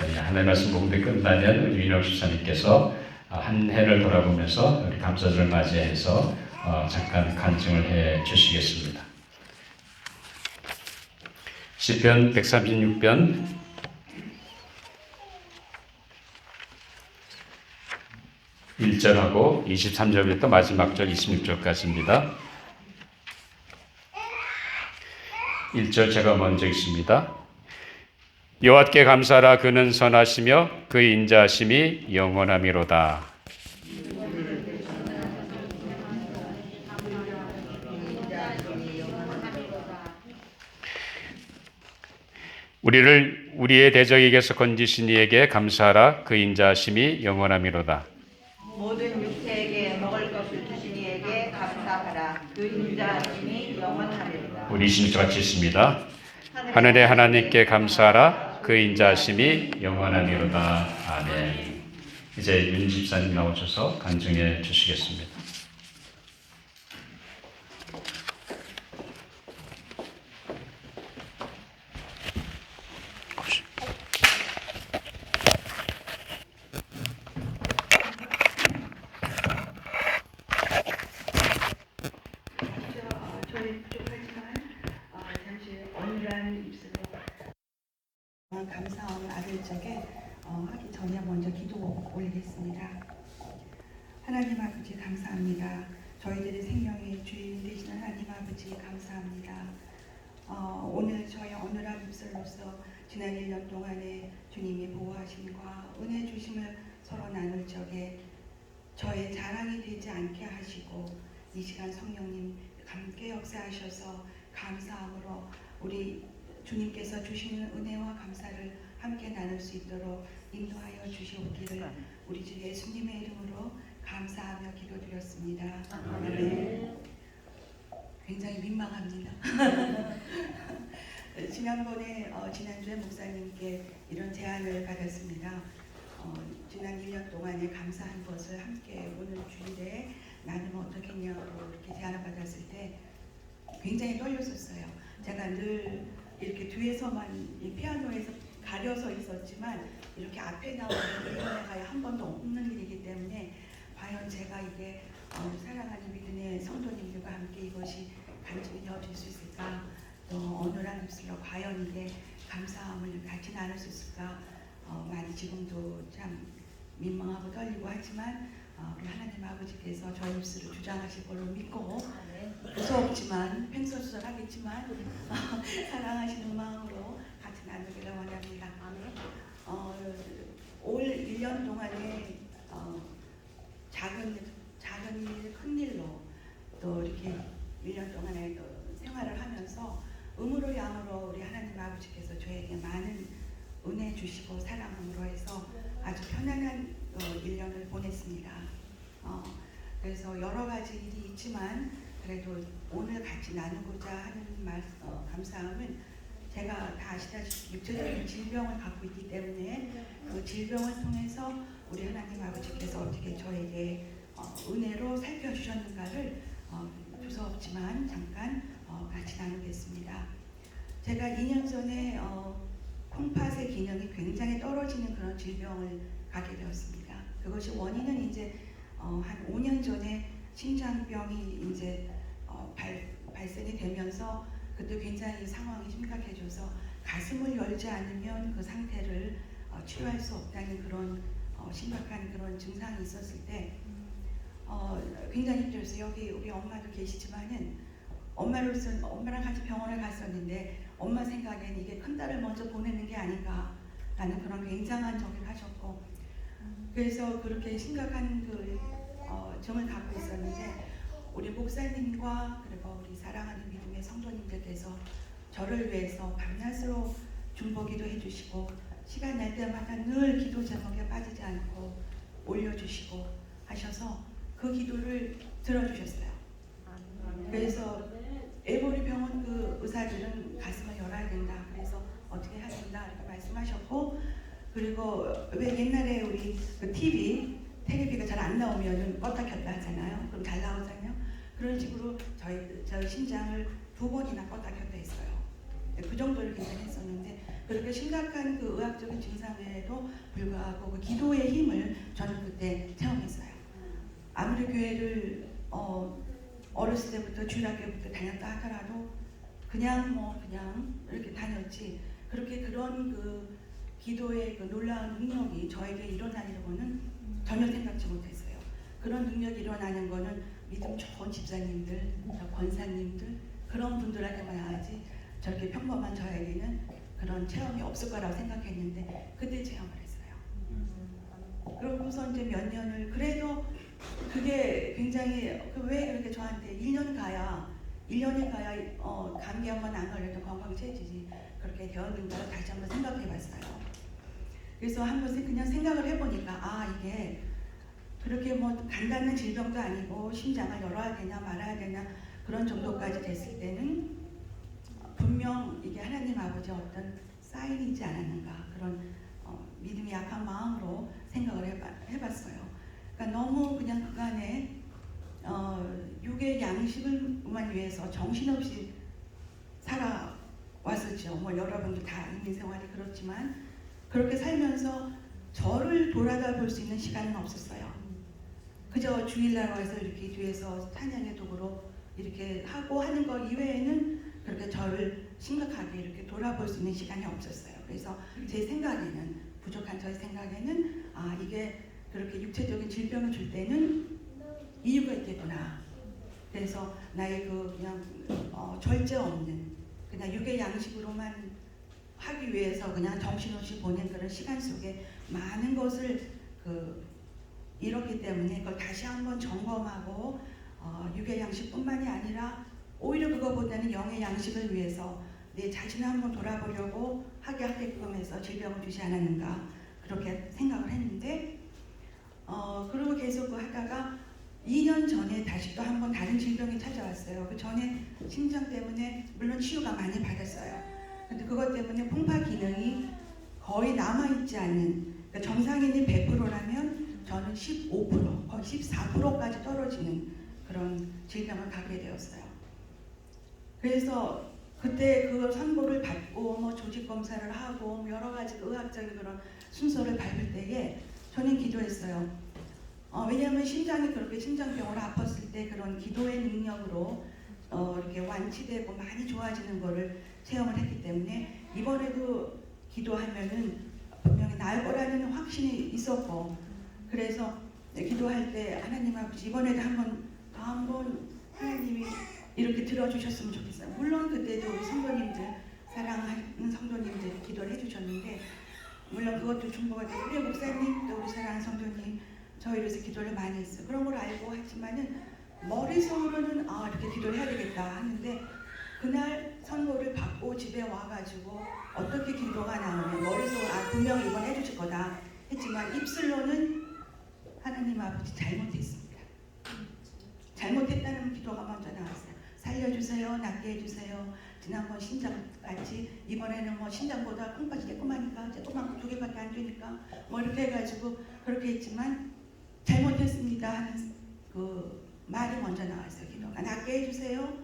저희 하나님 말씀 공부 끝나면 우리 윤영 집사님께서 한 해를 돌아보면서 우리 감사절을 맞이해서 잠깐 간증을 해 주시겠습니다. 시편 136편 1절하고 23절부터 마지막 절 26절까지입니다. 1절 제가 먼저 읽습니다. 여호와께 감사하라. 그는 선하시며 그 인자하심이 영원하미로다. 우리를 우리의 대적에게서 건지신 이에게 감사하라. 그 인자하심이 영원하미로다. 모든 육체에게 먹을 것을 주신 이에게 감사하라. 그 인자하심이 영원하리로다. 우리 26절 같이 읽습니다. 하늘의 하나님께 감사하라. 그 인자하심이 영원하미로다. 아멘. 이제 윤 집사님 나오셔서 간증해 주시겠습니다. 저희 부족하지만 잠시 어눌한 입술로 감사함을 아들 적에 하기 전에 먼저 기도 올리겠습니다. 하나님 아버지 감사합니다. 저희들의 생명의 주인 되시는 하나님 아버지 감사합니다. 오늘 저희 어눌한 입술로서 지난 1년 동안에 주님이 보호하심과 은혜 주심을 서로 나눌 적에 저의 자랑이 되지 않게 하시고 이 시간 성령님 함께 역사하셔서 감사함으로 우리 주님께서 주시는 은혜와 감사를 함께 나눌 수 있도록 인도하여 주시옵기를 우리 주 예수님의 이름으로 감사하며 기도드렸습니다. 아멘. 굉장히 민망합니다. 지난번에 지난주에 목사님께 이런 제안을 받았습니다. 지난 1년 동안에 감사한 것을 함께 오늘 주일에 나누면 어떻겠냐고 이렇게 제안을 받았을 때 굉장히 떨렸었어요. 제가 늘 이렇게 뒤에서만 이 피아노에서 가려서 있었지만 이렇게 앞에 나오는 은혜가 한 번도 없는 일이기 때문에 과연 제가 이게 사랑하는 믿음의 성도님들과 함께 이것이 간증이 되어질 수 있을까, 또 어눌한 입술로 과연 이게 감사함을 같이 나눌 수 있을까, 많이 지금도 참 민망하고 떨리고 하지만 우리 하나님 아버지께서 저희 입술을 주장하실 걸로 믿고 무섭지만 횡설수설하겠지만 사랑하시는 마음으로 같이 나누기를 원합니다. 올 1년 동안에 작은 일, 큰 일로 또 이렇게 1년 동안에 또 생활을 하면서 음으로 양으로 우리 하나님 아버지께서 저에게 많은 은혜 주시고 사랑으로 해서 아주 편안한 1년을 보냈습니다. 그래서 여러 가지 일이 있지만 그래도 오늘 같이 나누고자 하는 감사함은 제가 다 아시다시피 육체적인 질병을 갖고 있기 때문에 그 질병을 통해서 우리 하나님 아버지께서 어떻게 저에게 은혜로 살펴주셨는가를 두서없지만 잠깐 같이 나누겠습니다. 제가 2년 전에 콩팥의 기능이 굉장히 떨어지는 그런 질병을 갖게 되었습니다. 그것이 원인은 이제 한 5년 전에 심장병이 이제 발생이 되면서 그때 굉장히 상황이 심각해져서 가슴을 열지 않으면 그 상태를 치료할 수 없다는 그런 심각한 그런 증상이 있었을 때 굉장히 힘들었어요. 여기 우리 엄마도 계시지만은 엄마랑 같이 병원을 갔었는데 엄마 생각에는 이게 큰 딸을 먼저 보내는 게 아닌가라는 그런 굉장한 적을 하셨고 그래서 그렇게 심각한 그 정을 갖고 있었는데 우리 목사님과 그리고 우리 사랑하는 믿음의 성도님들께서 저를 위해서 밤낮으로 중보기도 해주시고 시간 날 때마다 늘 기도 제목에 빠지지 않고 올려주시고 하셔서 그 기도를 들어주셨어요. 그래서 에보리 병원 그 의사들은 가슴을 열어야 된다. 그래서 어떻게 해야 된다 이렇게 말씀하셨고 그리고 왜 옛날에 우리 그 텔레비가 잘 안 나오면 껐다 켰다 하잖아요. 그럼 잘 나오잖아요. 그런 식으로 저희 심장을 2번이나 껐다 켰다 했어요. 그 정도를 굉장히 했었는데 그렇게 심각한 그 의학적인 증상에도 불구하고 그 기도의 힘을 저는 그때 체험했어요. 아무리 교회를 어렸을 때부터 주일학교부터 다녔다 하더라도 그냥 이렇게 다녔지, 그렇게 그런 그 기도의 그 놀라운 능력이 저에게 일어나려고는 전혀 생각지 못했어요. 그런 능력이 일어나는 거는 믿음 좋은 집사님들, 권사님들 그런 분들한테만 하지 저렇게 평범한 저에게는 그런 체험이 없을 거라고 생각했는데 그때 체험을 했어요. 그러고서 이제 몇 년을, 그래도 그게 굉장히 왜 이렇게 저한테 1년에 가야 감기 한번 안 걸려도 건강체지지 그렇게 되었는가 다시 한번 생각해 봤어요. 그래서 한번 그냥 생각을 해보니까 이게 그렇게 뭐 간단한 질병도 아니고 심장을 열어야 되냐 말아야 되냐 그런 정도까지 됐을 때는 분명 이게 하나님 아버지 어떤 사인이지 않았는가, 그런 믿음이 약한 마음으로 생각을 해봤어요. 그러니까 너무 그냥 그간에 육의 양식을만 위해서 정신없이 살아왔었죠. 뭐 여러분도 다 인생생활이 그렇지만 그렇게 살면서 저를 돌아다 볼 수 있는 시간은 없었어요. 그저 주일날 와서 이렇게 뒤에서 찬양의 도구로 이렇게 하고 하는 거 이외에는 그렇게 저를 심각하게 이렇게 돌아볼 수 있는 시간이 없었어요. 그래서 제 생각에는, 부족한 저의 생각에는 이게 그렇게 육체적인 질병을 줄 때는 이유가 있겠구나. 그래서 나의 그 그냥 절제 없는 그냥 육의 양식으로만 하기 위해서 그냥 정신없이 보낸 그런 시간 속에 많은 것을 잃었기 때문에 그걸 다시 한번 점검하고 육의 양식뿐만이 아니라 오히려 그거보다는 영의 양식을 위해서 내 자신을 한번 돌아보려고 하게끔 해서 질병을 주지 않았는가 그렇게 생각을 했는데 그리고 계속 하다가 2년 전에 다시 또 한번 다른 질병이 찾아왔어요. 그 전에 심장 때문에 물론 치유가 많이 받았어요. 근데 그것 때문에 풍파 기능이 거의 남아있지 않는, 그러니까 정상인이 100%라면 저는 15%, 거의 14%까지 떨어지는 그런 질병을 갖게 되었어요. 그래서 그때 그 선고를 받고 뭐 조직 검사를 하고 뭐 여러 가지 의학적인 그런 순서를 밟을 때에 저는 기도했어요. 왜냐하면 심장이 그렇게 심장병으로 아팠을 때 그런 기도의 능력으로 이렇게 완치되고 많이 좋아지는 거를 체험을 했기 때문에 이번에도 기도하면은 분명히 나을 거라는 확신이 있었고, 그래서 기도할 때 하나님 아버지 이번에도 한번 하나님이 이렇게 들어주셨으면 좋겠어요. 물론 그때도 우리 성도님들, 사랑하는 성도님들 기도를 해주셨는데 물론 그것도 중보가 되고 우리 목사님 또 우리 사랑하는 성도님 저희 위해서 기도를 많이 했어요. 그런 걸 알고 했지만은 머릿속으로는 이렇게 기도를 해야 되겠다 하는데 그날 선고를 받고 집에 와가지고 어떻게 기도가 나오면 머릿속으로 분명히 이번 해주실 거다 했지만 입술로는 하나님 아버지 잘못했습니다. 잘못했다는 기도가 먼저 나왔어요. 살려주세요. 낫게 해주세요. 지난번 신장같이 이번에는 뭐 신장보다 콩팥이 조그마니까 조그만 거 2개밖에 안 되니까 뭐 이렇게 해가지고 그렇게 했지만 잘못했습니다 하는 그 말이 먼저 나왔어요. 기도가 낫게 해주세요.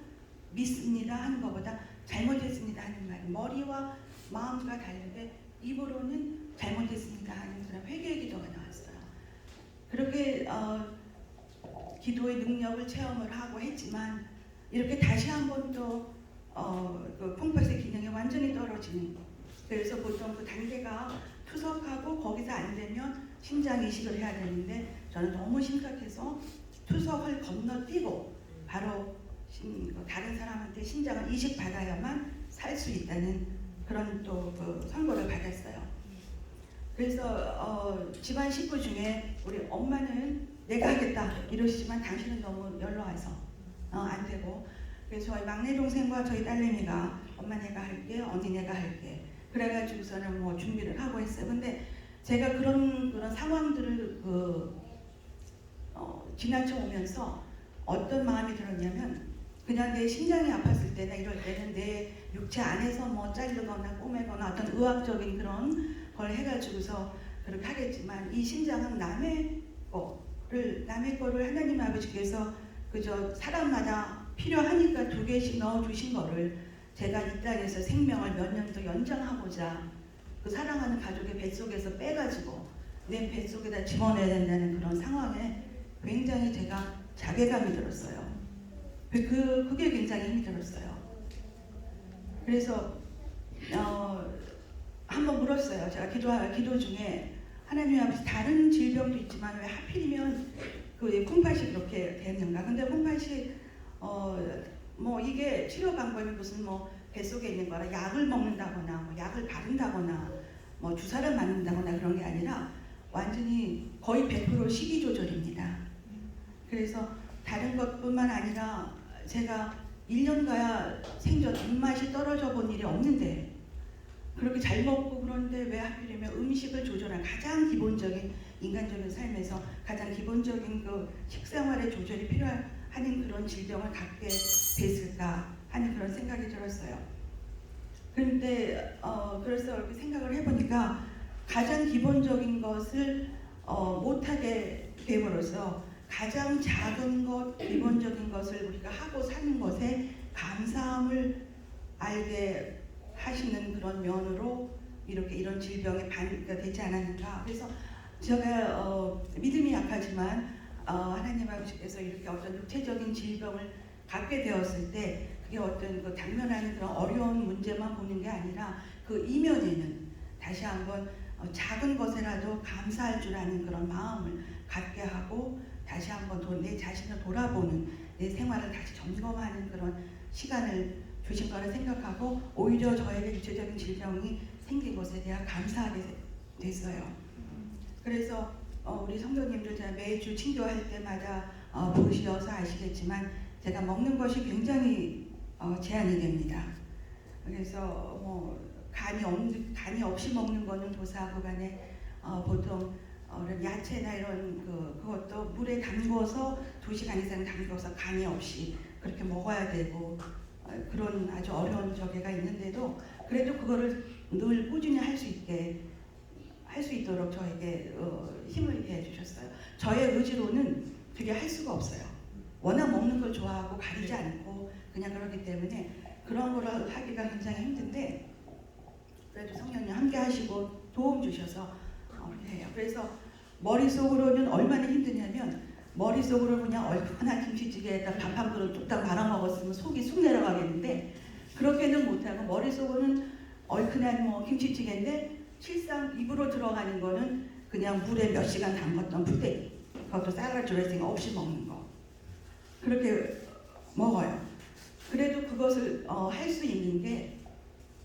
믿습니다 하는 것보다 잘못했습니다 하는 말이 머리와 마음과 다른데 입으로는 잘못했습니다 하는 그런 회개의 기도가 나왔어요. 그렇게 기도의 능력을 체험을 하고 했지만 이렇게 다시 한번 또 그 콩팥의 기능이 완전히 떨어지는, 그래서 보통 그 단계가 투석하고 거기서 안 되면 심장 이식을 해야 되는데 저는 너무 심각해서 투석을 건너뛰고 바로 다른 사람한테 심장을 이식 받아야만 살 수 있다는 그런 또 그 선고를 받았어요. 그래서 집안 식구 중에 우리 엄마는 내가 하겠다 이러시지만 당신은 너무 연로해서 안 되고, 그래서 저희 막내 동생과 저희 딸내미가 엄마 내가 할게, 언니 내가 할게 그래가지고서는 뭐 준비를 하고 했어요. 근데 제가 그런 상황들을 지나쳐 오면서 어떤 마음이 들었냐면 그냥 내 심장이 아팠을 때나 이럴 때는 내 육체 안에서 뭐 자르거나 꼬매거나 어떤 의학적인 그런 걸 해가지고서 그렇게 하겠지만 이 심장은 남의 거를 하나님 아버지께서 그저 사람마다 필요하니까 2개씩 넣어주신 거를 제가 이 땅에서 생명을 몇 년 더 연장하고자 그 사랑하는 가족의 뱃속에서 빼가지고 내 뱃속에다 집어넣어야 된다는 그런 상황에 굉장히 제가 자괴감이 들었어요. 그게 굉장히 힘들었어요. 그래서 한번 물었어요. 제가 기도 중에 하나님 아버지 다른 질병도 있지만 왜 하필이면 그 콩팥이 그렇게 됐는가? 근데 콩팥이 뭐 이게 치료 방법이 무슨 뭐 뱃속에 있는 거라 약을 먹는다거나 뭐 약을 바른다거나 뭐 주사를 맞는다거나 그런 게 아니라 완전히 거의 100% 식이 조절입니다. 그래서 다른 것뿐만 아니라 제가 1년 가야 생전 입맛이 떨어져 본 일이 없는데 그렇게 잘 먹고 그런데 왜 하필이면 음식을 조절한 가장 기본적인 인간적인 삶에서 가장 기본적인 그 식생활의 조절이 필요한 그런 질병을 갖게 됐을까 하는 그런 생각이 들었어요. 그런데 그래서 이렇게 생각을 해보니까 가장 기본적인 것을 못하게 됨으로써 가장 작은 것, 기본적인 것을 우리가 하고 사는 것에 감사함을 알게 하시는 그런 면으로 이렇게 이런 질병에 반기가 되지 않았는가. 그래서 제가 믿음이 약하지만 하나님 아버지께서 이렇게 어떤 육체적인 질병을 갖게 되었을 때 그게 어떤 그 당면하는 그런 어려운 문제만 보는 게 아니라 그 이면에는 다시 한번 작은 것에라도 감사할 줄 아는 그런 마음을 갖게 하고 다시 한번 내 자신을 돌아보는 내 생활을 다시 점검하는 그런 시간을 주신 거라 생각하고 오히려 저에게 육체적인 질병이 생긴 것에 대한 감사하게 됐어요. 그래서 우리 성도님들 제가 매주 친교할 때마다 보셔서 아시겠지만 제가 먹는 것이 굉장히 제한이 됩니다. 그래서 뭐 간이 없이 먹는 거는 도사하고 간에 보통 야채나 이런 그것도 물에 담궈서 2시간 이상 담궈서 간이 없이 그렇게 먹어야 되고 그런 아주 어려운 저게가 있는데도 그래도 그거를 늘 꾸준히 할 수 있도록 저에게 힘을 내주셨어요. 저의 의지로는 그게 할 수가 없어요. 워낙 먹는 걸 좋아하고 가리지 않고 그냥 그렇기 때문에 그런 거를 하기가 굉장히 힘든데 그래도 성령님 함께 하시고 도움 주셔서 그렇게 해요. 그래서 머릿속으로는 얼마나 힘드냐면 머릿속으로 그냥 얼마나 김치찌개에다 밥 한 그릇 뚝딱 말아 먹었으면 속이 쑥 내려가겠는데 그렇게는 못하고 머릿속으로는 얼큰한 뭐 김치찌개인데 실상 입으로 들어가는 거는 그냥 물에 몇 시간 담갔던 푸대기 그것도 샐러드 드레싱 없이 먹는 거 그렇게 먹어요. 그래도 그것을 할 수 있는 게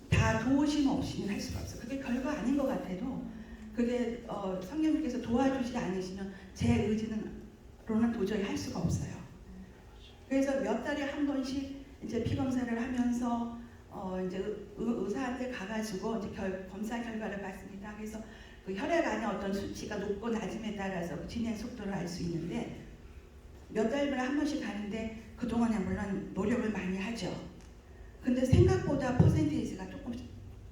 다 도우심 없이는 할 수가 없어요. 그게 별거 아닌 것 같아도 그게 성령님께서 도와주지 않으시면 제 의지로는 도저히 할 수가 없어요. 그래서 몇 달에 한 번씩 이제 피 검사를 하면서 이제 의사한테 가가지고 이제 검사 결과를 받습니다. 그래서 그 혈액 안에 어떤 수치가 높고 낮음에 따라서 그 진행 속도를 알 수 있는데 몇 달마다 한 번씩 가는데 그동안에 물론 노력을 많이 하죠. 근데 생각보다 퍼센테이지가 조금씩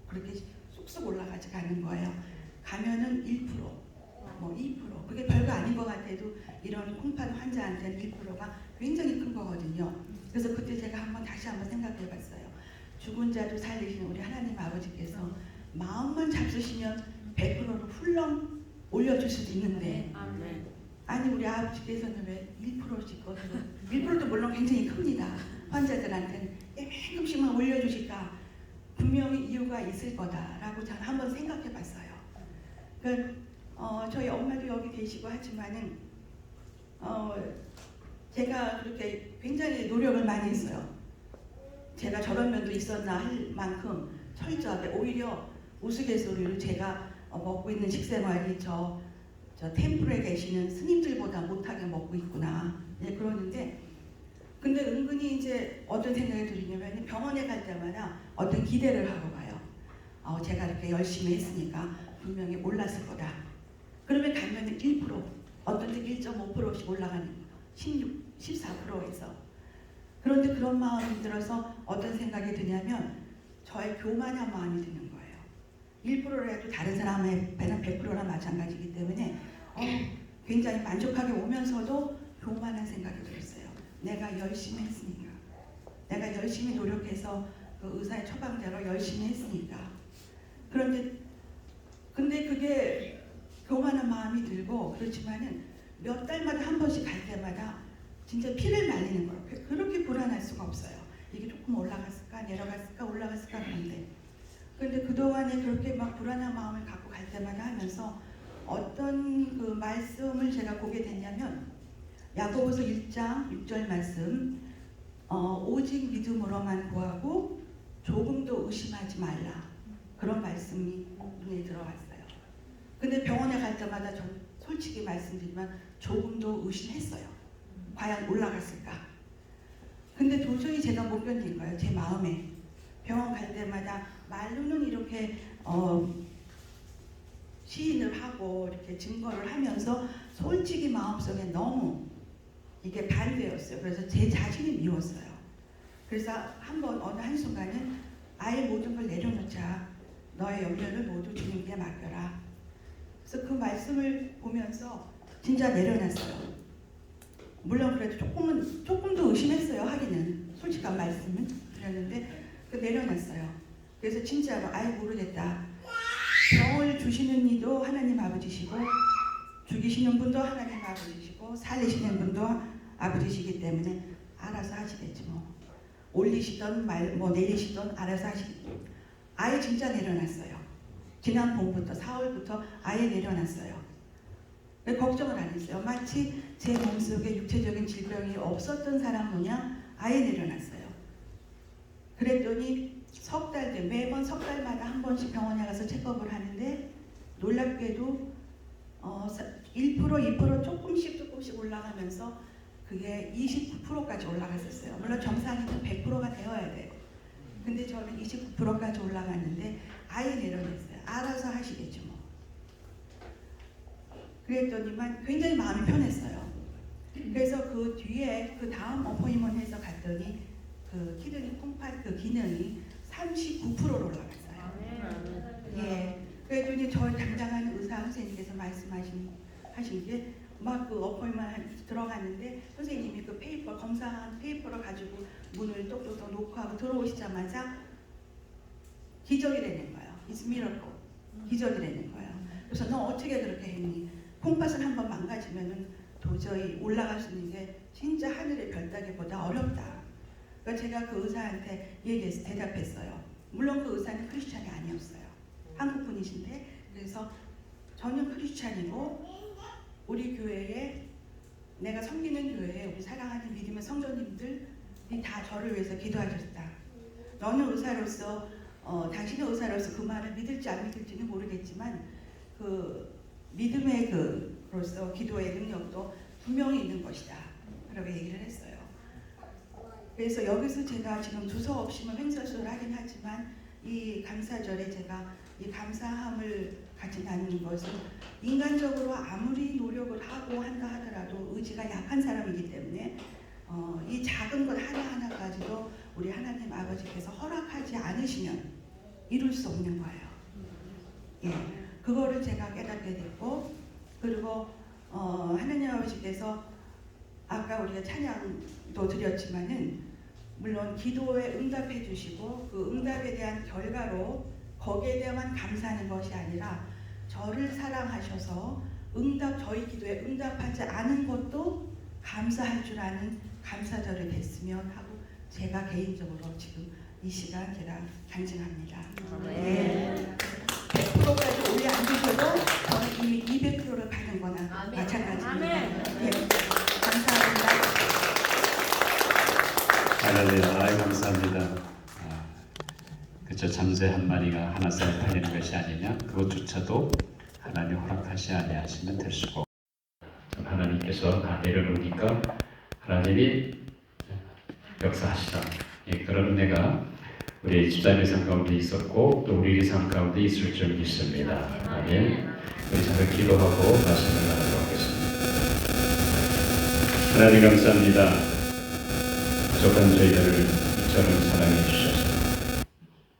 그렇게 쑥쑥 올라가지 않는 거예요. 가면은 1%, 뭐 2%, 그게 별거 아닌 것 같아도 이런 콩팥 환자한테는 1%가 굉장히 큰 거거든요. 그래서 그때 제가 다시 한번 생각해 봤어요. 죽은 자도 살리시는 우리 하나님 아버지께서 마음만 잡수시면 100%로 훌렁 올려줄 수도 있는데 아니 우리 아버지께서는 왜 1%씩 거기로 1%도 물론 굉장히 큽니다. 환자들한테는 조금씩만 올려주실까 분명히 이유가 있을 거다라고 저는 한번 생각해 봤어요. 그러니까 저희 엄마도 여기 계시고 하지만은 제가 그렇게 굉장히 노력을 많이 했어요. 제가 저런 면도 있었나 할 만큼 철저하게 오히려 우스갯소리로 제가 먹고 있는 식생활이 저 템플에 계시는 스님들보다 못하게 먹고 있구나 그러는데 근데 은근히 이제 어떤 생각이 들냐면 병원에 갈 때마다 어떤 기대를 하고 가요. 제가 이렇게 열심히 했으니까 분명히 올랐을 거다. 그러면 가면은 1%, 어떤 때 1.5%씩 올라가는 거예요. 16, 14%에서. 그런데 그런 마음이 들어서 어떤 생각이 드냐면 저의 교만한 마음이 드는 거예요. 1%라도 다른 사람의 배는 100%나 마찬가지이기 때문에 굉장히 만족하게 오면서도 교만한 생각이 들었어요. 내가 열심히 했으니까. 내가 열심히 노력해서 그 의사의 처방대로 열심히 했으니까. 그런데 근데 그게 교만한 마음이 들고 그렇지만은 몇 달마다 한 번씩 갈 때마다 진짜 피를 말리는 거예요. 그렇게 불안할 수가 없어요. 이게 조금 올라갔을까 내려갔을까 올라갔을까 그런데 그런데 그동안에 그렇게 막 불안한 마음을 갖고 갈 때마다 하면서 어떤 그 말씀을 제가 보게 됐냐면 야고보서 1장 6절 말씀 오직 믿음으로만 구하고 조금도 의심하지 말라 그런 말씀이 눈에 들어왔어요. 근데 병원에 갈 때마다 전 솔직히 말씀드리면 조금도 의심했어요. 과연 올라갔을까? 근데 도저히 제가 못 견딘 거예요. 제 마음에. 병원 갈 때마다 말로는 이렇게 시인을 하고 이렇게 증거를 하면서 솔직히 마음속에 너무 이게 반대였어요. 그래서 제 자신이 미웠어요. 그래서 한번 어느 한순간은 아예 모든 걸 내려놓자. 너의 염려를 모두 주님께 맡겨라. 그래서 그 말씀을 보면서 진짜 내려놨어요. 물론 그래도 조금도 의심했어요. 하기는 솔직한 말씀은 드렸는데 내려놨어요. 그래서 진짜로 아예 모르겠다. 병을 주시는 이도 하나님 아버지시고 죽이시는 분도 하나님 아버지시고 살리시는 분도 아버지시기 때문에 알아서 하시겠지 뭐. 올리시던 내리시던 알아서 하시겠지. 아예 진짜 내려놨어요. 지난 봄부터 4월부터 아예 내려놨어요. 걱정을 안 했어요. 마치 제 몸속에 육체적인 질병이 없었던 사람 모양 아예 내려놨어요. 그랬더니 석 달 뒤 매번 석 달마다 한 번씩 병원에 가서 체크업을 하는데 놀랍게도 1% 2% 조금씩 올라가면서 그게 29%까지 올라갔었어요. 물론 정상인은 100%가 되어야 돼요. 근데 저는 29%까지 올라갔는데 아예 내려냈어요. 알아서 하시겠죠 뭐. 그랬더니만 굉장히 마음이 편했어요. 그래서 그 뒤에 그 다음 어포인먼트에서 갔더니 그 키드니 콩팥 그 기능이 39%로 올라갔어요. 예. 그랬더니 저희 담당하는 의사 선생님께서 말씀하신 게 막 그 어포인먼트 들어갔는데 선생님이 그 페이퍼 검사한 페이퍼를 가지고 문을 똑똑똑 놓고 하고 들어오시자마자 기적이 되는 거예요. It's miracle. 기적이 되는 거예요. 그래서 너 어떻게 그렇게 했니? 콩팥을 한번 망가지면은 도저히 올라갈 수 있는 게 진짜 하늘의 별 따기보다 어렵다. 그러니까 제가 그 의사한테 얘기해서 대답했어요. 물론 그 의사는 크리스찬이 아니었어요. 한국 분이신데 그래서 저는 크리스찬이고 우리 교회에 내가 섬기는 교회에 우리 사랑하는 믿음의 성도님들이 다 저를 위해서 기도하셨다. 너는 의사로서 당신의 의사로서 그 말을 믿을지 안 믿을지는 모르겠지만 그 믿음의 그로서 기도의 능력도 분명히 있는 것이다. 그렇게 얘기를 했어요. 그래서 여기서 제가 지금 두서 없이만 횡설수설 하긴 하지만 이 감사절에 제가 이 감사함을 같이 나누는 것은 인간적으로 아무리 노력을 하고 한다 하더라도 의지가 약한 사람이기 때문에 이 작은 것 하나하나까지도 우리 하나님 아버지께서 허락하지 않으시면 이룰 수 없는 거예요. 예, 그거를 제가 깨닫게 됐고 그리고 하나님 아버지께서 아까 우리가 찬양도 드렸지만은 물론 기도에 응답해 주시고 그 응답에 대한 결과로 거기에 대한 감사하는 것이 아니라 저를 사랑하셔서 저희 기도에 응답하지 않은 것도 감사할 줄 아는 감사절이 됐으면 하고 제가 개인적으로 지금 이 시간 제가 간증합니다. 네. 100%까지 올려 앉으셔도 저는 이미 200%를 받은 거나 마찬가지입니다. 예. 감사합니다. 할렐루야, 감사합니다. 그저 잠새 한 마리가 하나 쌀 팔리는 것이 아니냐? 그것조차도 하나님 허락하시 아니하시면 될 수가 없고 하나님께서 다 내려놓으니까 하나님이 역사하시다. 예, 그런 은혜가 우리 집사님의 삶 가운데 있었고 또 우리 삶 가운데 있을 줄 믿습니다. 아멘. 우리 잘 기도하고 말씀을 나누도록 하겠습니다. 하나님 감사합니다. 부족한 저희들을 이처럼 사랑해 주셔서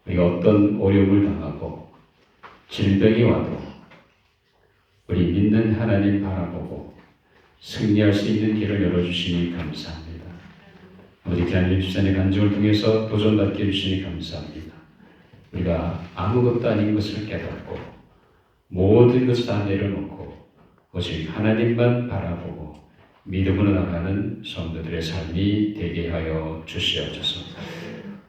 우리가 어떤 어려움을 당하고 질병이 와도 우리 믿는 하나님 바라보고 승리할 수 있는 길을 열어주시니 감사합니다. 우리 대한민국 집사님 간증을 통해서 도전받게 해주시니 감사합니다. 우리가 아무것도 아닌 것을 깨닫고 모든 것을 다 내려놓고 오직 하나님만 바라보고 믿음으로 나가는 성도들의 삶이 되게 하여 주시옵소서.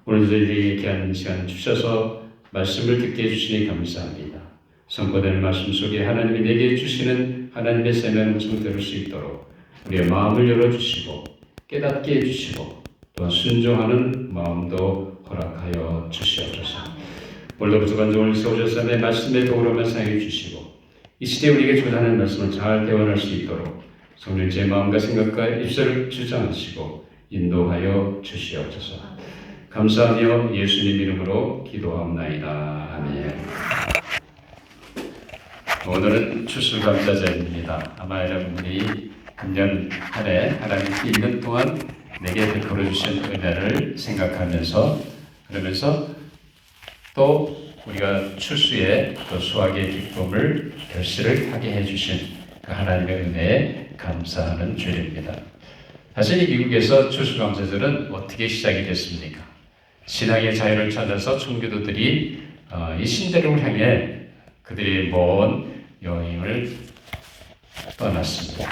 오늘도 저희들에게 귀한 시간 주셔서 말씀을 듣게 해주시니 감사합니다. 선포되는 말씀 속에 하나님이 내게 주시는 하나님의 세미한 음성 들을 수 있도록 우리의 마음을 열어주시고 깨닫게 해주시고 또한 순종하는 마음도 허락하여 주시옵소서. 오늘도 부족한 종을 세우셔서 내 말씀의 도구로만 사용해 주시고 이 시대에 우리에게 주고자 하는 말씀을 잘 대원할 수 있도록 성령 제 마음과 생각과 입술을 주장하시고 인도하여 주시옵소서. 감사하며 예수님 이름으로 기도하옵나이다. 아멘. 오늘은 추수감사절입니다. 아마 여러분들이 금년 한 해 하나님께 1년 동안 내게 베풀어 주신 은혜를 생각하면서 그러면서 또 우리가 추수의 또 수확의 기쁨을 결실을 하게 해주신 그 하나님의 은혜에 감사하는 주일입니다. 사실 이 미국에서 추수감사절은 어떻게 시작이 됐습니까? 신앙의 자유를 찾아서 청교도들이 이 신대륙을 향해 그들이 먼 여행을 떠났습니다.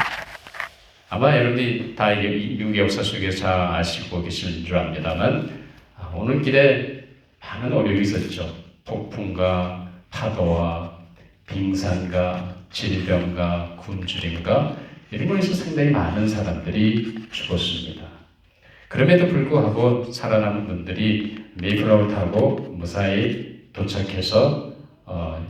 아마 여러분들이 다 미국의 역사 속에서 잘 아시고 계실 줄 압니다만 오는 길에 많은 어려움이 있었죠. 폭풍과 파도와 빙산과 질병과 굶주림과 이런 것에서 상당히 많은 사람들이 죽었습니다. 그럼에도 불구하고 살아남은 분들이 메이플라워를 타고 무사히 도착해서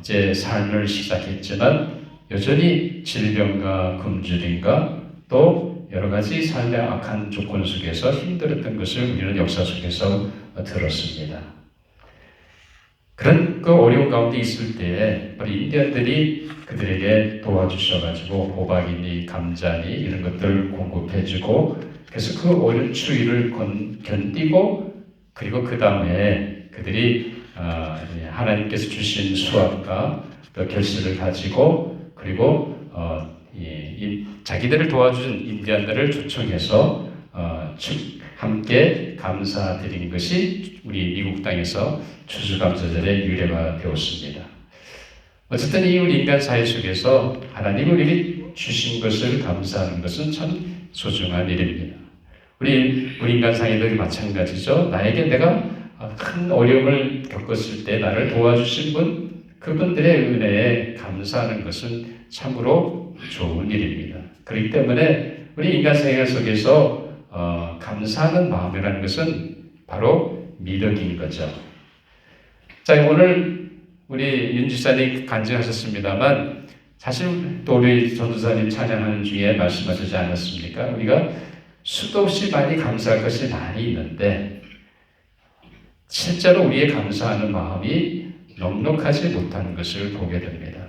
이제 삶을 시작했지만 여전히 질병과 굶주림과 또 여러 가지 삶의 악한 조건 속에서 힘들었던 것을 우리는 역사 속에서 들었습니다. 그런 그 어려운 가운데 있을 때에 우리 인디언들이 그들에게 도와주셔가지고 호박이니 감자니 이런 것들을 공급해주고 그래서 그 어려운 추위를 견디고 그리고 그 다음에 그들이 하나님께서 주신 수확과 또 결실을 가지고 그리고 자기들을 도와준 인디언들을 초청해서 함께 감사드린 것이 우리 미국 땅에서 추수감사절의 유래가 되었습니다. 어쨌든 이 우리 인간 사회 속에서 하나님이 우리에게 주신 것을 감사하는 것은 참 소중한 일입니다. 우리 인간 사회도 마찬가지죠. 나에게 내가 큰 어려움을 겪었을 때 나를 도와주신 분, 그분들의 은혜에 감사하는 것은 참으로 좋은 일입니다. 그렇기 때문에 우리 인간 생활 속에서 감사하는 마음이라는 것은 바로 미덕인 거죠. 자, 오늘 우리 윤 지사님 간증하셨습니다만 사실 또 우리 전도사님 찬양하는 중에 말씀하시지 않았습니까? 우리가 수도 없이 많이 감사할 것이 많이 있는데 실제로 우리의 감사하는 마음이 넉넉하지 못한 것을 보게 됩니다.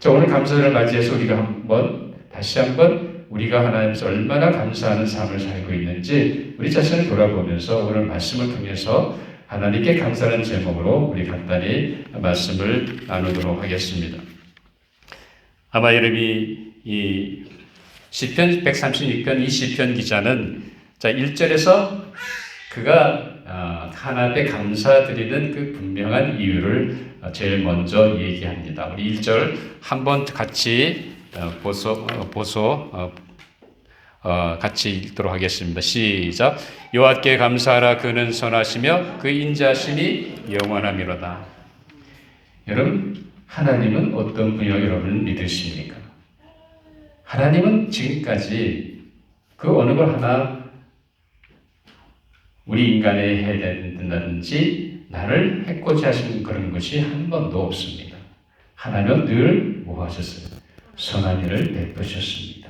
자, 오늘 감사를 맞이해서 우리가 다시 한번 우리가 하나님께서 얼마나 감사하는 삶을 살고 있는지 우리 자신을 돌아보면서 오늘 말씀을 통해서 하나님께 감사하는 제목으로 우리 간단히 말씀을 나누도록 하겠습니다. 아마 여러분이 이 시편 136편 이 시편 기자는 자 1절에서 그가 하나님께 감사드리는 그 분명한 이유를 제일 먼저 얘기합니다. 우리 1절 한번 같이 같이 읽도록 하겠습니다. 시작. 여호와께 감사하라. 그는 선하시며 그 인자심이 영원하미로다. 여러분, 하나님은 어떤 분이라고 여러분 믿으십니까? 하나님은 지금까지 그 어느 걸 하나 우리 인간에 해야 된다든지 나를 해코지 하신 그런 것이 한 번도 없습니다. 하나님은 늘 뭐 하셨어요? 선한 일을 베푸셨습니다.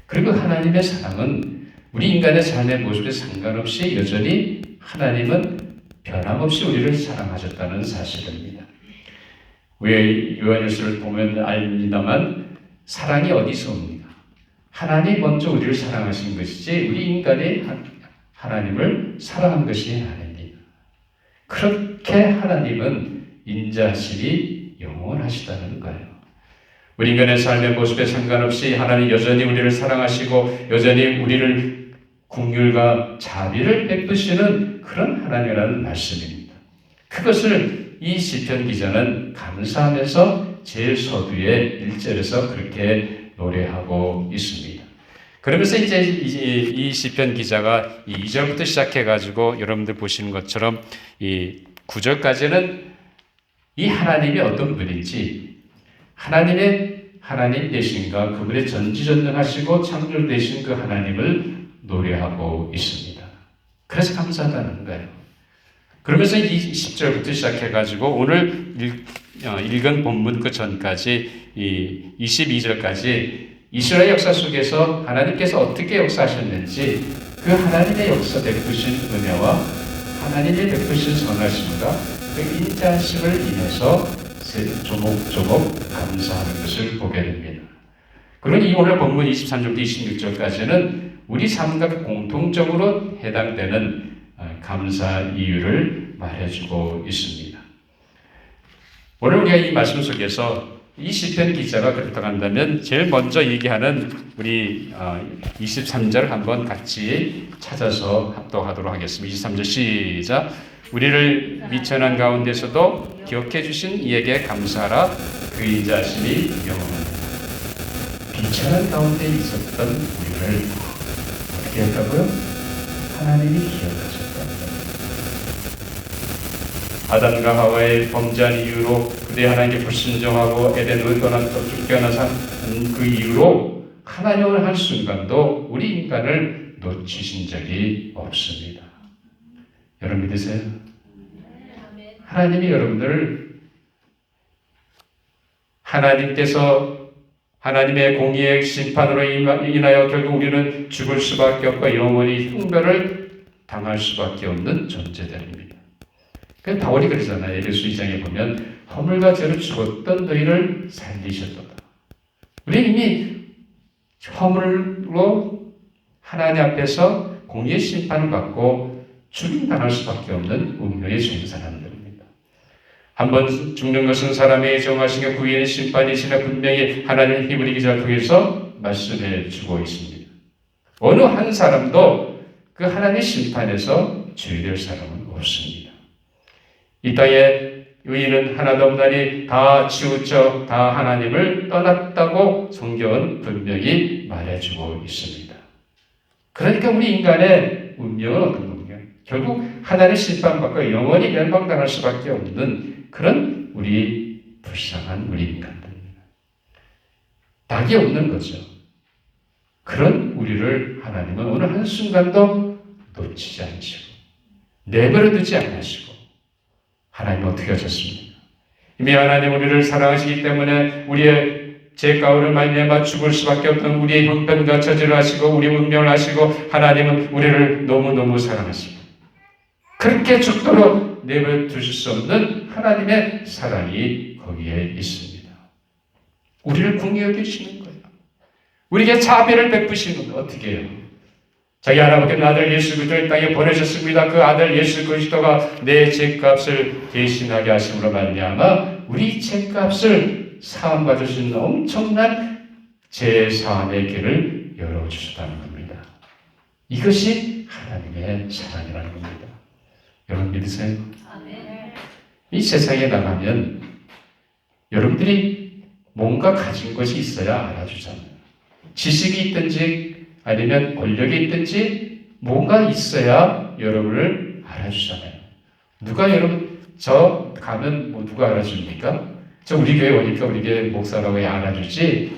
그리고 하나님의 사랑은 우리 인간의 삶의 모습에 상관없이 여전히 하나님은 변함없이 우리를 사랑하셨다는 사실입니다. 왜 요한일서를 보면 압니다만 사랑이 어디서 옵니까? 하나님 먼저 우리를 사랑하신 것이지 우리 인간이 하나님을 사랑한 것이 아닙니다. 그렇게 하나님은 인자심이 영원하시다는 거예요. 우리 인간의 삶의 모습에 상관없이 하나님 여전히 우리를 사랑하시고 여전히 우리를 긍휼과 자비를 베푸시는 그런 하나님이라는 말씀입니다. 그것을 이 시편 기자는 감사하면서 제일 서두에 1절에서 그렇게 노래하고 있습니다. 그러면서 이제 이 시편 기자가 이 2절부터 시작해가지고 여러분들 보시는 것처럼 이 9절까지는 이 하나님이 어떤 분인지, 하나님 되신가, 그분의 전지전능하시고 창조되신 그 하나님을 노래하고 있습니다. 그래서 감사하다는 거예요. 그러면서 이 10절부터 시작해가지고 오늘 읽은 본문 그 전까지 이 22절까지 이스라엘 역사 속에서 하나님께서 어떻게 역사하셨는지 그 하나님의 역사 베푸신 은혜와 하나님의 베푸신 선하심과 그 인자하심을 인해서 조목조목 감사하는 것을 보게 됩니다. 그러니 오늘 본문 23절부터 26절까지는 우리 삶과 공통적으로 해당되는 감사 이유를 말해주고 있습니다. 오늘 우리가 이 말씀 속에서 이 시편 기자가 그렇다고 한다면 제일 먼저 얘기하는 우리 23절을 한번 같이 찾아서 합독하도록 하겠습니다. 23절 시작. 우리를 미천한 가운데서도 기억해 주신 이에게 감사하라. 그 인자하심이 영원합니다. 비천한 가운데 있었던 우리를 어떻게 했다고요? 하나님이 기억하셨다. 아담과 하와의 범죄한 이유로 그대 하나님께 불순종하고 에덴을 떠난 쫓겨나서 그 이유로 하나님을 한 순간도 우리 인간을 놓치신 적이 없습니다. 여러분 믿으세요? 하나님이 여러분들을 하나님께서 하나님의 공의의 심판으로 인하여 결국 우리는 죽을 수밖에 없고 영원히 형벌을 당할 수밖에 없는 존재들입니다. 그 바울이 그러잖아요. 에베소 2장에 보면 허물과 죄로 죽었던 너희를 살리셨도다. 우리 이미 허물로 하나님 앞에서 공의의 심판을 받고 죽임당할 수밖에 없는 운명의 죄인 사람들입니다. 한번 죽는 것은 사람의 정하신 구인의 심판이시나 분명히 하나님의 힘을 이기자를 통해서 말씀해 주고 있습니다. 어느 한 사람도 그 하나님의 심판에서 죄될 사람은 없습니다. 이 땅에 의인은 하나도 없나니 다 치우쳐 다 하나님을 떠났다고 성경은 분명히 말해주고 있습니다. 그러니까 우리 인간의 운명은 어떤 겁니까? 결국 하나님의 심판받고 영원히 멸망당할 수밖에 없는 그런 우리 불쌍한 우리 인간들입니다. 낙이 없는 거죠. 그런 우리를 하나님은 어느 한순간도 놓치지 않으시고 내버려 두지 않으시고 하나님은 어떻게 하셨습니까? 이미 하나님 우리를 사랑하시기 때문에 우리의 죄 가운을 말미암아 죽을 수밖에 없던 우리의 형편과 처지를 아시고 우리의 운명을 아시고 하나님은 우리를 너무너무 사랑하시고 그렇게 죽도록 내버려 두실 수 없는 하나님의 사랑이 거기에 있습니다. 우리를 궁히 여기시는 거예요. 우리에게 자비를 베푸시는 거 어떻게 해요? 자기 하나님께 아들 예수 그리스도를 땅에 보내셨습니다. 그 아들 예수 그리스도가 내 죄값을 대신하게 하심으로 말미암아 우리 죄값을 사함받을 수 있는 엄청난 죄사함의 길을 열어주셨다는 겁니다. 이것이 하나님의 사랑이라는 겁니다. 여러분 믿으세요? 이 세상에 나가면 여러분들이 뭔가 가진 것이 있어야 알아주잖아요. 지식이 있든지 아니면 권력이 있든지 뭔가 있어야 여러분을 알아주잖아요. 누가 여러분 저 가면 뭐 누가 알아줍니까? 저 우리 교회 오니까 우리 교회 목사라고 알아주지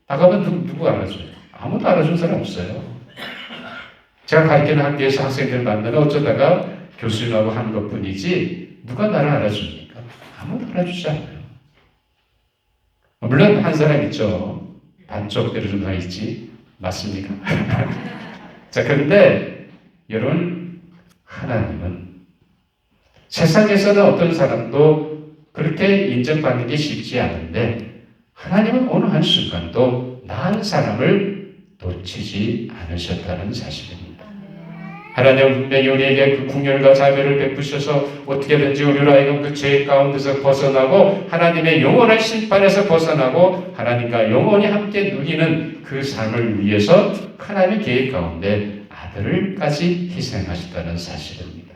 나가면 누구 알아줘요? 아무도 알아준 사람 없어요. 제가 가르치는 학교에서 학생들 만나면 어쩌다가 교수님하고 하는 것뿐이지 누가 나를 알아줍니까? 아무도 알아주지 않아요. 물론 한 사람 있죠. 반쪽 때려준 사람 있지. 맞습니까? 자, 그런데 여러분 하나님은 세상에서는 어떤 사람도 그렇게 인정받는 게 쉽지 않은데 하나님은 어느 한순간도 나은 사람을 놓치지 않으셨다는 사실입니다. 하나님은 분명히 우리에게 그 궁혈과 자비를 베푸셔서 어떻게든지 우리로 하여금 그 죄 가운데서 벗어나고 하나님의 영원한 심판에서 벗어나고 하나님과 영원히 함께 누리는 그 삶을 위해서 하나님의 계획 가운데 아들을까지 희생하셨다는 사실입니다.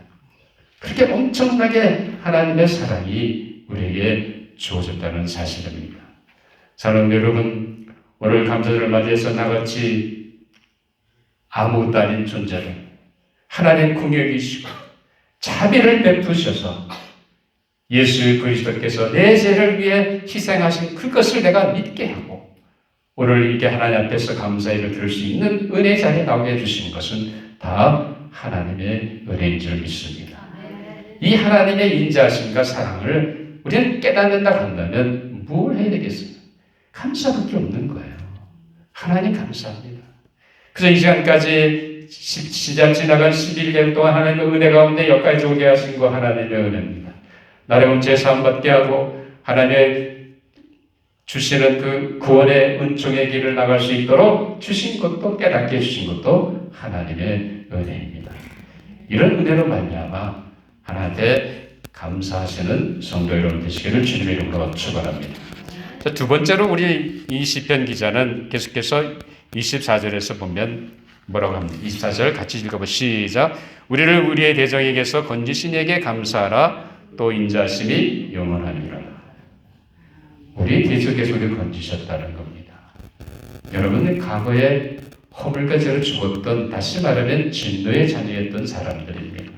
그렇게 엄청나게 하나님의 사랑이 우리에게 주어졌다는 사실입니다. 사랑하는 여러분, 오늘 감사절을 맞이해서 나같이 아무것도 아닌 존재를 하나님 궁여이시고 자비를 베푸셔서 예수 그리스도께서 내 죄를 위해 희생하신 그것을 내가 믿게 하고 오늘 이렇게 하나님 앞에서 감사를 드릴 수 있는 은혜 자리에 나오게 해주신 것은 다 하나님의 은혜인 줄 믿습니다. 이 하나님의 인자하심과 사랑을 우리는 깨닫는다 한다면 뭘 해야 되겠어요? 감사밖에 없는 거예요. 하나님 감사합니다. 그래서 이 시간까지 시작 지나간 11년 동안 하나님의 은혜 가운데 여기까지 오게 하신 거 하나님의 은혜입니다. 나를 죄 사함 받게 하고 하나님의 주시는 그 구원의 은총의 길을 나갈 수 있도록 주신 것도 깨닫게 해주신 것도 하나님의 은혜입니다. 이런 은혜로 말미암아 하나님께 감사하시는 성도 여러분 되시기를 주님의 이름으로 축원합니다. 자, 두 번째로 우리 이 시편 기자는 계속해서 24절에서 보면 뭐라고 합니다. 24절 같이 읽어보 시작. 우리를 우리의 대적에게서 건지신 이에게 감사하라. 또 인자하심이 영원하니라. 우리 대적에서 우리를 건지셨다는 겁니다. 여러분은 과거에 허물과 죄로 죽었던, 다시 말하면 진노의 자녀였던 사람들입니다.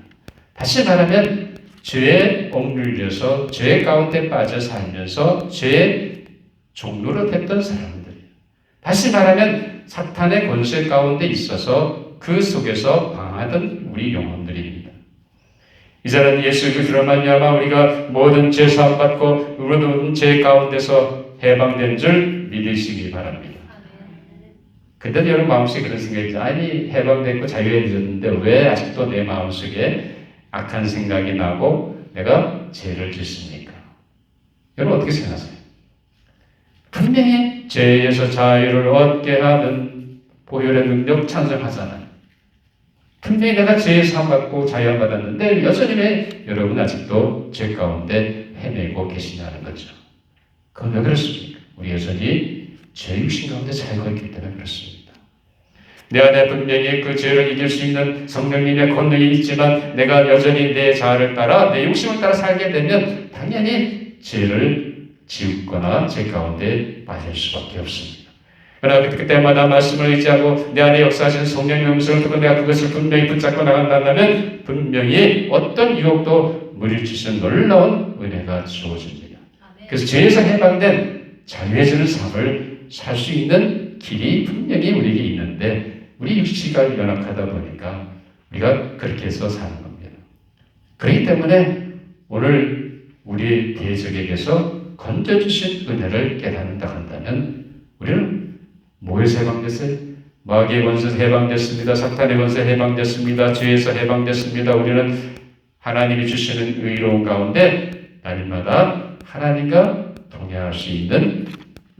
다시 말하면 죄에 억눌려서 죄 가운데 빠져 살면서 죄의 종로로 됐던 사람들이에요. 다시 말하면 사탄의 권세 가운데 있어서 그 속에서 방하던 우리 영혼들입니다. 이제는 예수 그리스도로 말미암아 우리가 모든 죄 사함 받고 모든 죄 가운데서 해방된 줄 믿으시기 바랍니다. 근데 여러분 마음속에 그런 생각이죠. 아니 해방됐고 자유해졌는데 왜 아직도 내 마음속에 악한 생각이 나고 내가 죄를 짓습니까? 여러분 어떻게 생각하세요? 분명히 죄에서 자유를 얻게 하는 보혈의 능력 찬성하잖아요. 분명히 내가 죄의 사함 받고 자유 받았는데 여전히 왜 여러분 아직도 죄 가운데 헤매고 계시냐는 거죠. 그건 왜 그렇습니까? 우리 여전히 죄 육신 가운데 살고 있기 때문에 그렇습니다. 내 안에 분명히 그 죄를 이길 수 있는 성령님의 권능이 있지만 내가 여전히 내 자아를 따라 내 욕심을 따라 살게 되면 당연히 죄를 지우거나 죄 가운데 빠질 수밖에 없습니다. 그러나 그때마다 말씀을 의지하고 내 안에 역사하시는 성령의 음성을 듣고 내가 그것을 분명히 붙잡고 나간다면 분명히 어떤 유혹도 물리치시는 놀라운 은혜가 주어집니다. 그래서 죄에서 해방된 자유해지는 삶을 살 수 있는 길이 분명히 우리에게 있는데 우리 육체가 연약하다 보니까 우리가 그렇게 해서 사는 겁니다. 그렇기 때문에 오늘 우리 대적에게서 건져주신 은혜를 깨닫는다 한다면 우리는 뭐에서 해방됐어요? 마귀의 권세에서 해방됐습니다. 사탄의 권세에서 해방됐습니다. 죄에서 해방됐습니다. 우리는 하나님이 주시는 의로운 가운데 날마다 하나님과 동행할 수 있는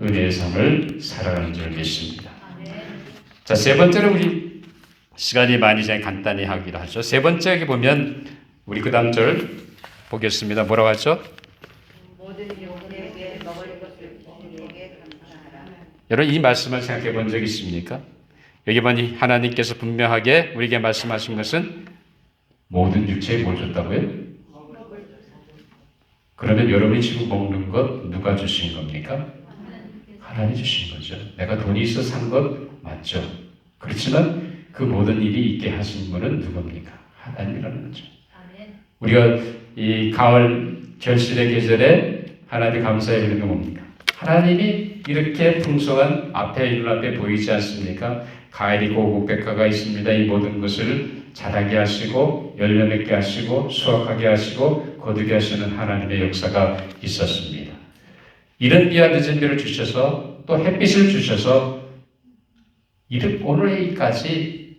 은혜의 삶을 살아가는 줄 믿습니다. 자, 세 번째로 우리 시간이 많이 전에 간단히 하기로 하죠. 세 번째 보면 우리 그 다음 절 보겠습니다. 뭐라고 하죠? 모든 영혼에게 먹을 것을 주님에게 감사하라. 여러분 이 말씀을 생각해 본 적 있습니까? 여기 보니 하나님께서 분명하게 우리에게 말씀하신 것은 모든 육체에 뭘 줬다고요? 그러면 여러분이 지금 먹는 것 누가 주신 겁니까? 하나님이 주신 거죠. 내가 돈이 있어 산 것 맞죠. 그렇지만 그 모든 일이 있게 하신 분은 누굽니까? 하나님이라는 거죠. 우리가 이 가을 결실의 계절에 하나님 감사해 드리는 게 뭡니까? 하나님이 이렇게 풍성한 앞에 눈앞에 보이지 않습니까? 가을이고 오곡백과가 있습니다. 이 모든 것을 자라게 하시고 열매 맺게 하시고 수확하게 하시고 거두게 하시는 하나님의 역사가 있었습니다. 이른 비와 늦은 비를 주셔서 또 햇빛을 주셔서 오늘까지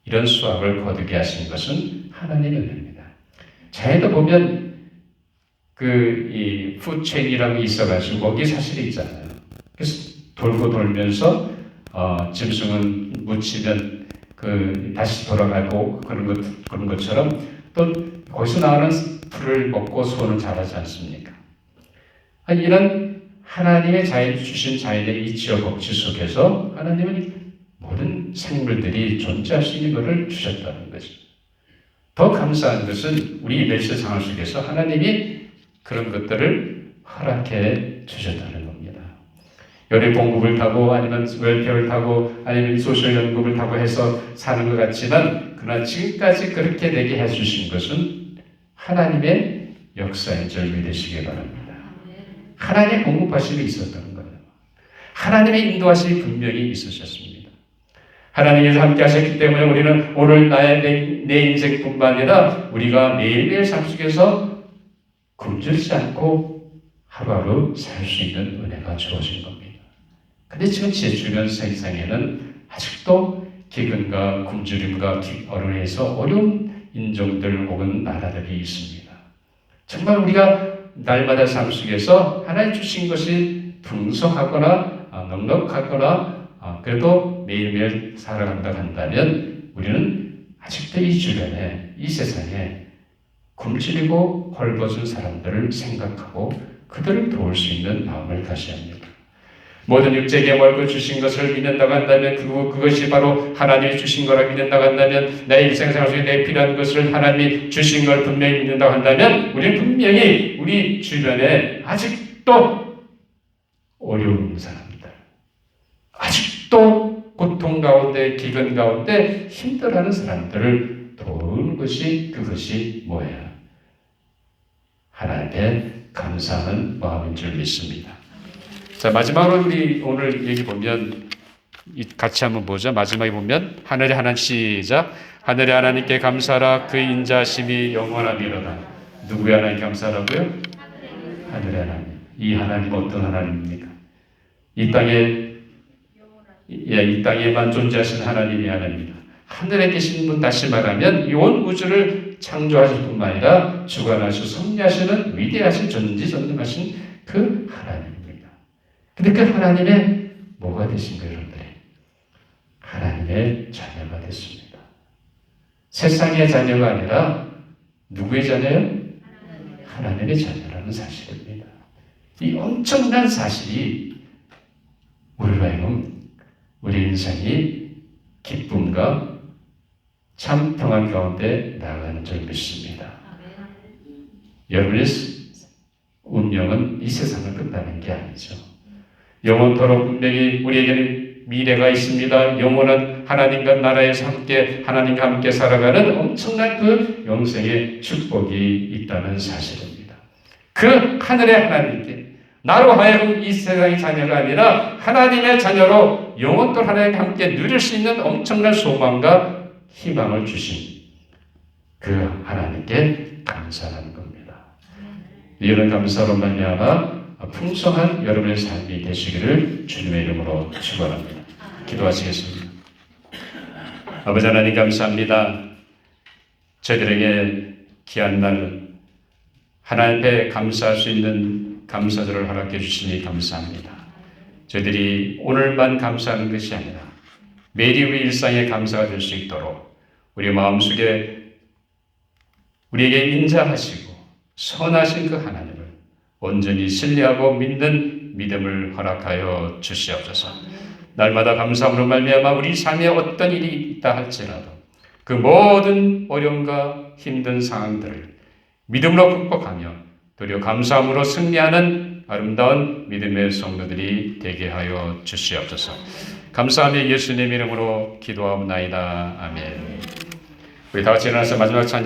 이런 수확을 거두게 하신 것은 하나님의 은혜입니다. 자에도 보면 이 푸체인이라고 있어가지고 거기 사실이 있잖아요. 그래서 돌고 돌면서 짐승은 묻히면 다시 돌아가고 그런 것처럼 또 거기서 나오는 풀을 먹고 소는 자라지 않습니까? 이런 하나님의 주신 자연의 이치와 법칙 속에서 하나님은 모든 생물들이 존재할 수 있는 것을 주셨다는 거죠. 더 감사한 것은 우리 멸시 상황 속에서 하나님이 그런 것들을 허락해 주셨다는 겁니다. 연애 봉급을 타고 아니면 웰페어를 타고 아니면 소셜 연금을 타고 해서 사는 것 같지만 그러나 지금까지 그렇게 되게 해주신 것은 하나님의 역사인 줄 믿으시기 바랍니다. 하나님의 공급하심이 있었던 거예요. 하나님의 인도하심이 분명히 있으셨습니다. 하나님께서 함께 하셨기 때문에 우리는 오늘 내 인생뿐만 아니라 우리가 매일매일 삶 속에서 굶주리지 않고 하루하루 살 수 있는 은혜가 주어진 겁니다. 근데 지금 제 주변 세상에는 아직도 기근과 굶주림과 어려움에서 어려운 인종들 혹은 나라들이 있습니다. 정말 우리가 날마다 삶 속에서 하나님 주신 것이 풍성하거나 넉넉하거나 그래도 매일매일 살아간다 한다면 우리는 아직도 이 주변에 이 세상에 굶주리고 헐벗은 사람들을 생각하고 그들을 도울 수 있는 마음을 가져야 합니다. 모든 육체에게 먹을 주신 것을 믿는다고 한다면 그것이 바로 하나님이 주신 거라 믿는다고 한다면 내 일생생활 속에 내 필요한 것을 하나님이 주신 걸 분명히 믿는다고 한다면 우리는 분명히 우리 주변에 아직도 어려운 사람들 아직도 고통 가운데 기근 가운데 힘들어하는 사람들을 도우는 것이 그것이 뭐예요? 하나님의 감사하는 마음인 줄 믿습니다. 자, 마지막으로 우리 오늘 얘기 보면 같이 한번 보죠. 마지막에 보면 하늘의 하나님 시작. 하늘의 하나님께 감사하라. 그 인자심이 영원하리로다. 누구의 하나님 감사하라고요? 하늘의 하나님. 이 하나님 어떤 하나님입니까? 이 땅에만 존재하시는 하나님이 하나님입니다. 하늘에 계신 분, 다시 말하면 이 온 우주를 창조하실 뿐만 아니라 주관하시고 섭리하시는 위대하신 전지전능하신 그 하나님입니다. 근데 그 하나님의 뭐가 되신 거예요, 여러분들이? 하나님의 자녀가 됐습니다. 세상의 자녀가 아니라 누구의 자녀요? 하나님의 자녀라는 사실입니다. 이 엄청난 사실이 우리로 하여금 우리 인생이 기쁨과 참 평안 가운데 나아가는 줄 믿습니다. 여러분의 운명은 이 세상을 끝나는 게 아니죠. 영원토록 분명히 우리에게는 미래가 있습니다. 영원한 하나님과 나라에서 하나님과 함께 살아가는 엄청난 그 영생의 축복이 있다는 사실입니다. 그 하늘의 하나님께 나로 하여금 이 세상의 자녀가 아니라 하나님의 자녀로 영원토록 하나님과 함께 누릴 수 있는 엄청난 소망과 희망을 주신 그 하나님께 감사하는 겁니다. 이런 감사로 말미암아 풍성한 여러분의 삶이 되시기를 주님의 이름으로 축원합니다. 기도하시겠습니다. 아버지 하나님 감사합니다. 저희들에게 귀한 날 하나님 앞에 감사할 수 있는 감사절을 허락해 주시니 감사합니다. 저희들이 오늘만 감사하는 것이 아니라 매일 우리 일상의 감사가 될 수 있도록 우리 마음속에 우리에게 인자하시고 선하신 그 하나님을 온전히 신뢰하고 믿는 믿음을 허락하여 주시옵소서. 날마다 감사함으로 말미암아 우리 삶에 어떤 일이 있다 할지라도 그 모든 어려움과 힘든 상황들을 믿음으로 극복하며 도리어 감사함으로 승리하는 아름다운 믿음의 성도들이 되게 하여 주시옵소서. 감사하며 예수님 이름으로 기도하옵나이다. 아멘. 우리 다 같이 일어나서 마지막 찬양